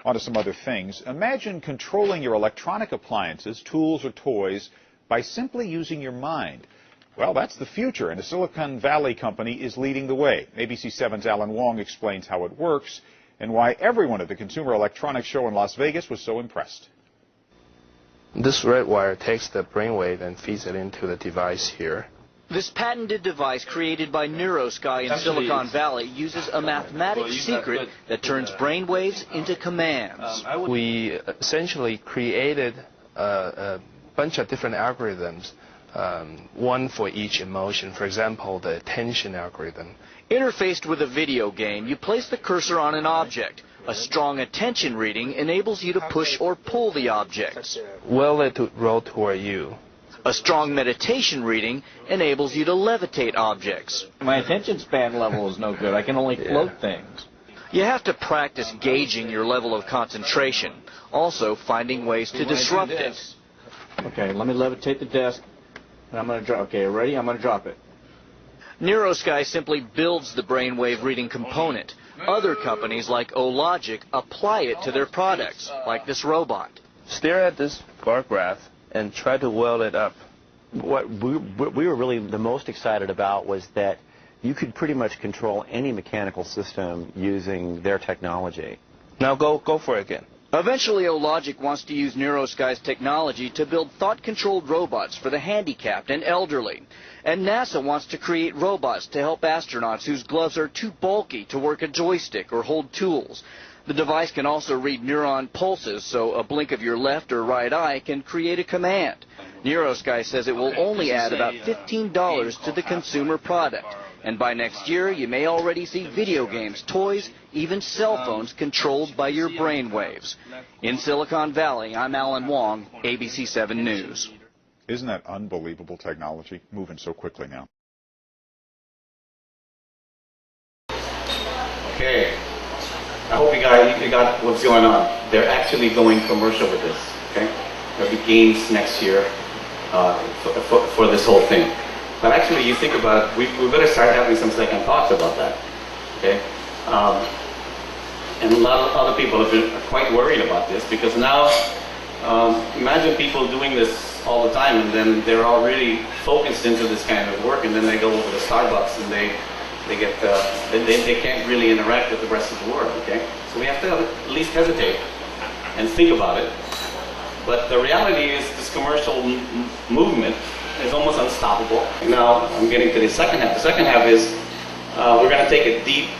On to some other things. Imagine controlling your electronic appliances, tools, or toys by simply using your mind. Well, that's the future, and a Silicon Valley company is leading the way. ABC 7's Alan Wong explains how it works and why everyone at the Consumer Electronics Show in Las Vegas was so impressed. This red wire takes the brainwave and feeds it into the device here. This patented device created by NeuroSky in Silicon Valley uses a mathematical secret that turns brainwaves into commands. We essentially created a bunch of different algorithms, one for each emotion. For example, the attention algorithm. Interfaced with a video game, you place the cursor on an object. A strong attention reading enables you to push or pull the object. Will it roll toward you? A strong meditation reading enables you to levitate objects. My attention span level is no good. I can only float things. You have to practice gauging your level of concentration, also finding ways to disrupt it. Okay, let me levitate the desk. And I'm going to drop. Okay, ready? I'm going to drop it. NeuroSky simply builds the brainwave reading component. Other companies like Ologic apply it to their products, like this robot. Stare at this bar graph and try to weld it up. What we were really the most excited about was that you could pretty much control any mechanical system using their technology. Now go for it again. Eventually, Ologic wants to use NeuroSky's technology to build thought-controlled robots for the handicapped and elderly. And NASA wants to create robots to help astronauts whose gloves are too bulky to work a joystick or hold tools. The device can also read neuron pulses, so a blink of your left or right eye can create a command. NeuroSky says it will only add about $15 to the consumer product. And by next year, you may already see video games, toys, even cell phones controlled by your brainwaves. In Silicon Valley, I'm Alan Wong, ABC 7 News. Isn't that unbelievable technology, moving so quickly now? Okay. I hope you got what's going on. They're actually going commercial with this. Okay. There'll be games next year for this whole thing. But actually, you think about it, we better start having some second thoughts about that. Okay. And a lot of other people are quite worried about this because now, imagine people doing this all the time, and then they're all really focused into this kind of work, and then they go over to Starbucks and they can't really interact with the rest of the world. Okay, so we have to at least hesitate and think about it. But the reality is, this commercial movement is almost unstoppable. Now I'm getting to the second half. The second half is we're going to take it deep.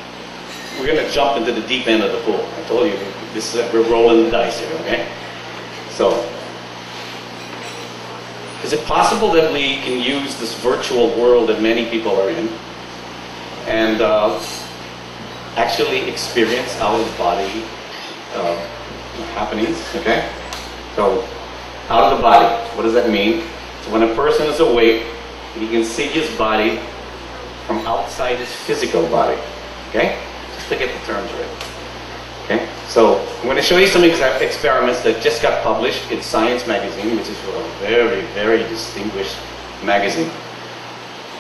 We're going to jump into the deep end of the pool. I told you this is, we're rolling the dice here. Okay, so. Is it possible that we can use this virtual world that many people are in and actually experience out-of-the-body happenings? Okay? So, out of the body, what does that mean? So when a person is awake, he can see his body from outside his physical body. Okay? Just to get the terms right. Okay, so I'm going to show you some experiments that just got published in Science magazine, which is a very, very distinguished magazine.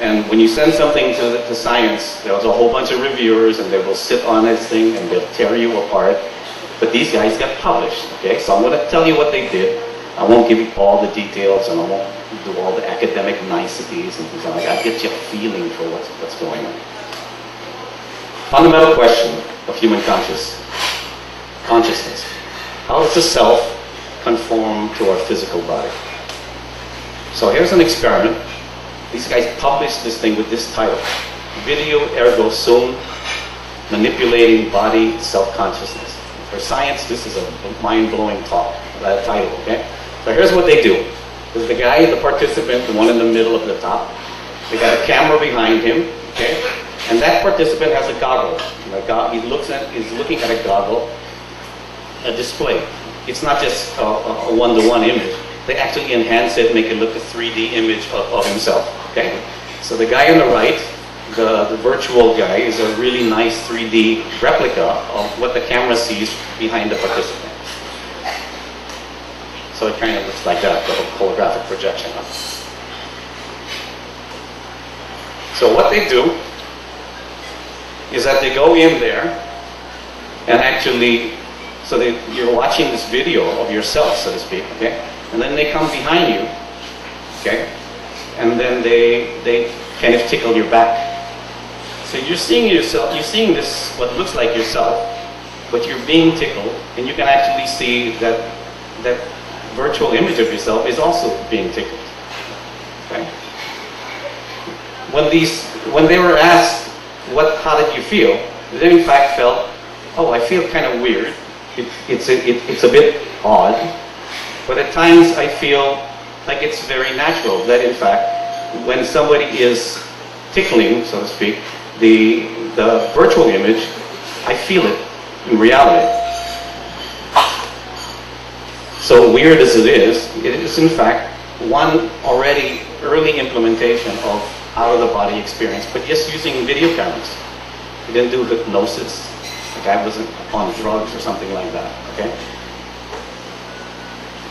And when you send something to Science, there's a whole bunch of reviewers, and they will sit on this thing and they'll tear you apart. But these guys got published. Okay, so I'm going to tell you what they did. I won't give you all the details, and I won't do all the academic niceties and things like that. I'll get you a feeling for what's going on. Fundamental question of human consciousness. How does the self conform to our physical body? So here's an experiment. These guys published this thing with this title: Video Ergo Sum, Manipulating Body Self-Consciousness. For science, this is a mind-blowing title, okay? So here's what they do. There's the guy, the participant, the one in the middle of the top. They got a camera behind him, okay? And that participant has a goggle. He's looking at a goggle, a display. It's not just a one-to-one image. They actually enhance it, make it look a 3D image of himself. Okay? So the guy on the right, the virtual guy, is a really nice 3D replica of what the camera sees behind the participant. So it kind of looks like that, the holographic projection. So what they do is that they go in there and actually So you're watching this video of yourself, so to speak, okay? And then they come behind you, okay? And then they kind of tickle your back. So you're seeing yourself, you're seeing this, what looks like yourself, but you're being tickled, and you can actually see that that virtual image of yourself is also being tickled. Okay? When they were asked, how did you feel? They in fact felt, oh, I feel kind of weird. It's a bit odd, but at times I feel like it's very natural. That in fact, when somebody is tickling, so to speak, the virtual image, I feel it in reality. So weird as it is in fact one already early implementation of out-of-the-body experience, but just using video cameras. We didn't do hypnosis. The guy wasn't on drugs or something like that. Okay.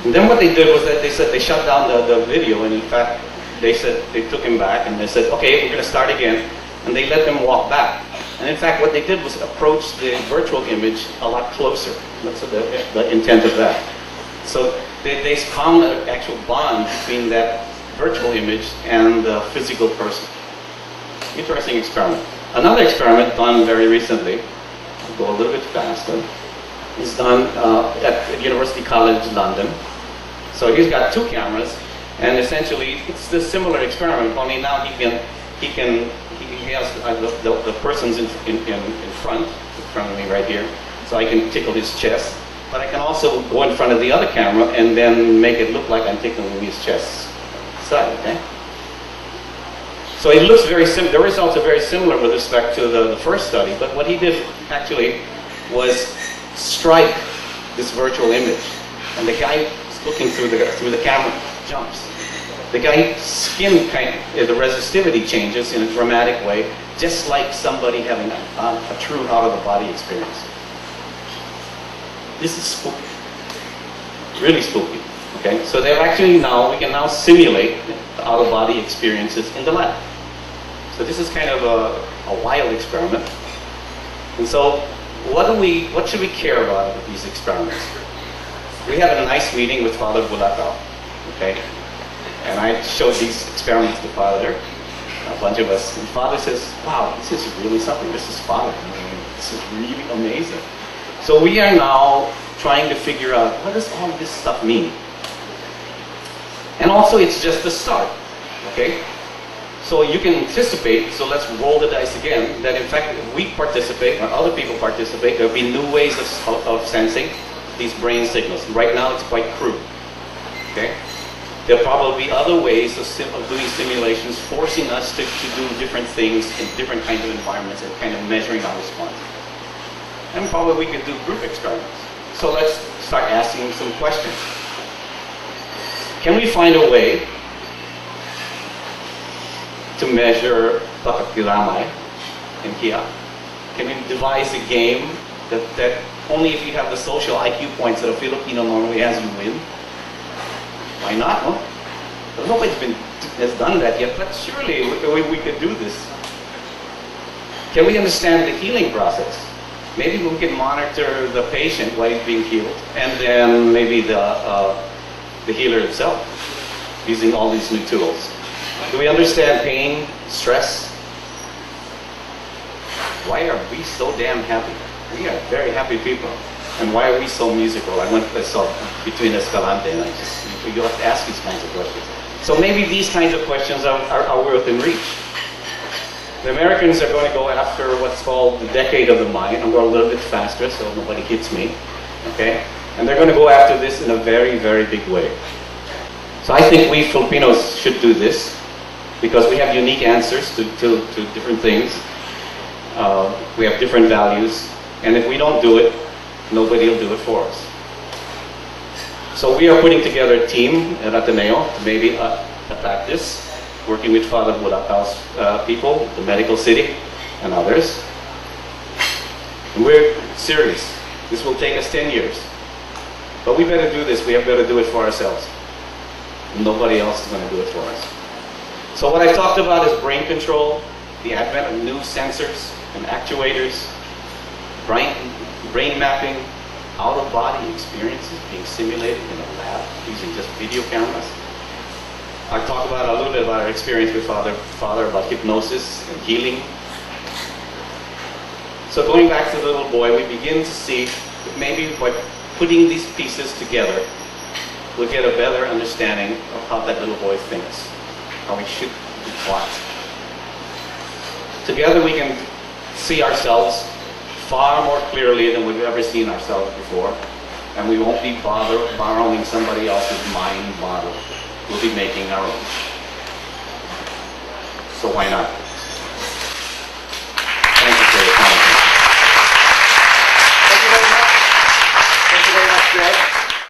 And then what they did was that they said they shut down the video, and in fact they said they took him back and they said, okay, we're going to start again. And they let them walk back. And in fact, what they did was approach the virtual image a lot closer. That's the intent of that. So they found an actual bond between that virtual image and the physical person. Interesting experiment. Another experiment done very recently, I'll go a little bit faster, is done at University College London. So he's got two cameras, and essentially it's a similar experiment, only now he has the person's in front of me right here, so I can tickle his chest. But I can also go in front of the other camera and then make it look like I'm tickling his chest side. Okay. So it looks very similar. The results are very similar with respect to the first study. But what he did actually was strike this virtual image, and the guy looking through the camera jumps. The guy's skin the resistivity changes in a dramatic way, just like somebody having a true out-of-the-body experience. This is spooky, really spooky. Okay, so they're actually we can now simulate out-of-body experiences in the lab. So this is kind of a wild experiment. And so, what should we care about with these experiments? We had a nice meeting with Father Whynot, okay. And I showed these experiments to Father, a bunch of us. And Father says, wow, this is really something. This is Father. This is really amazing. So we are now trying to figure out, what does all this stuff mean? And also, it's just the start. Okay? So you can anticipate, so let's roll the dice again, that in fact, if we participate, or other people participate, there'll be new ways of sensing these brain signals. Right now, it's quite crude. Okay? There'll probably be other ways of doing simulations, forcing us to do different things in different kinds of environments and kind of measuring our response. And probably we could do group experiments. So let's start asking some questions. Can we find a way to measure pagkakiramay and kia? Can we devise a game that only if you have the social IQ points that a Filipino normally has, you win? Why not? Huh? Well, nobody has done that yet, but surely we could do this. Can we understand the healing process? Maybe we can monitor the patient while he's being healed, and then maybe the healer itself, using all these new tools. Do we understand pain, stress? Why are we so damn happy? We are very happy people. And why are we so musical? I saw Between Escalante, and you have to ask these kinds of questions. So maybe these kinds of questions are within reach. The Americans are going to go after what's called the decade of the mind. I'm going a little bit faster so nobody hits me. Okay? And they're going to go after this in a very, very big way. So I think we Filipinos should do this because we have unique answers to different things. We have different values. And if we don't do it, nobody will do it for us. So we are putting together a team at Ateneo to maybe attack this, working with Father Whynot's people, the medical city, and others. And we're serious. This will take us 10 years. But we better do this. We have better do it for ourselves. Nobody else is going to do it for us. So what I talked about is brain control, the advent of new sensors and actuators, brain mapping, out-of-body experiences being simulated in a lab using just video cameras. I talked about a little bit about our experience with Father about hypnosis and healing. So going back to the little boy, we begin to see that maybe by putting these pieces together, we'll get a better understanding of how that little boy thinks, how he should be taught. Together we can see ourselves far more clearly than we've ever seen ourselves before, and we won't be borrowing somebody else's mind model. We'll be making our own. So why not?